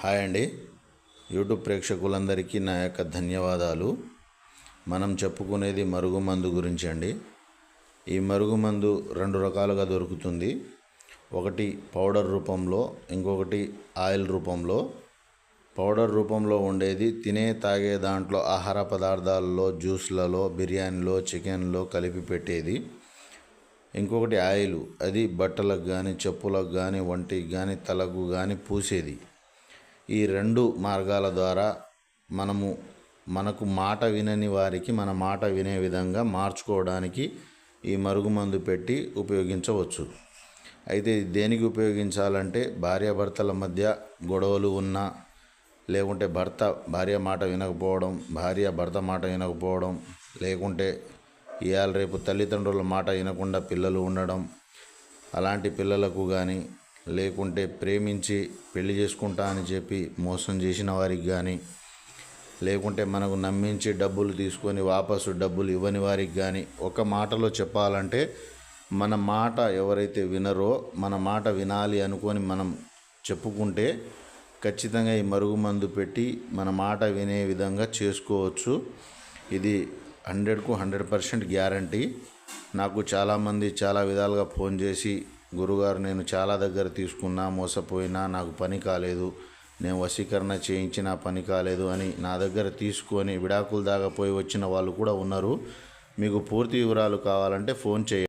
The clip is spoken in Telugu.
హాయ్ అండి. యూట్యూబ్ ప్రేక్షకులందరికీ నా యొక్క ధన్యవాదాలు. మనం చెప్పుకునేది మరుగుమందు గురించి అండి. ఈ మరుగుమందు రెండు రకాలుగా దొరుకుతుంది. ఒకటి పౌడర్ రూపంలో, ఇంకొకటి ఆయిల్ రూపంలో. పౌడర్ రూపంలో ఉండేది తాగే దాంట్లో ఆహార పదార్థాలలో, జ్యూస్లలో, బిర్యానీలో, చికెన్లో కలిపి పెట్టేది. ఇంకొకటి ఆయిల్, అది బట్టలకు కానీ, చెప్పులకు కానీ, ఒంటికి కానీ, తలకు కానీ పూసేది. ఈ రెండు మార్గాల ద్వారా మనకు మాట వినని వారికి మన మాట వినే విధంగా మార్చుకోవడానికి ఈ మరుగుమందు పెట్టి ఉపయోగించవచ్చు. అయితే దేనికి ఉపయోగించాలంటే భార్యాభర్తల మధ్య గొడవలు ఉన్నా, లేకుంటే భార్య మాట వినకపోవడం, భార్య భర్త మాట వినకపోవడం, లేకుంటే ఇవాళ రేపు తల్లిదండ్రుల మాట వినకుండా పిల్లలు ఉండడం, అలాంటి పిల్లలకు కానీ, లేకుంటే ప్రేమించి పెళ్లి చేసుకుంటా అని చెప్పి మోసం చేసిన వారికి కానీ, లేకుంటే మనకు నమ్మించి డబ్బులు తీసుకొని వాపసు డబ్బులు ఇవ్వని వారికి కానీ, ఒక మాటలో చెప్పాలంటే మన మాట ఎవరైతే వినరో, మన మాట వినాలి అనుకొని మనం చెప్పుకుంటే ఖచ్చితంగా ఈ మరుగుమందు పెట్టి మన మాట వినే విధంగా చేసుకోవచ్చు. ఇది 100కు 100% గ్యారంటీ. నాకు చాలామంది చాలా విధాలుగా ఫోన్ చేసి, గురుగారు నేను చాలా దగ్గర తీసుకున్నా, మోసపోయినా, నాకు పని కాలేదు, నేను వశీకరణ చేయించిన పని కాలేదు అని నా దగ్గర తీసుకొని విడాకులు దాకా పోయి వచ్చిన వాళ్ళు కూడా ఉన్నారు. మీకు పూర్తి వివరాలు కావాలంటే ఫోన్ చేయండి.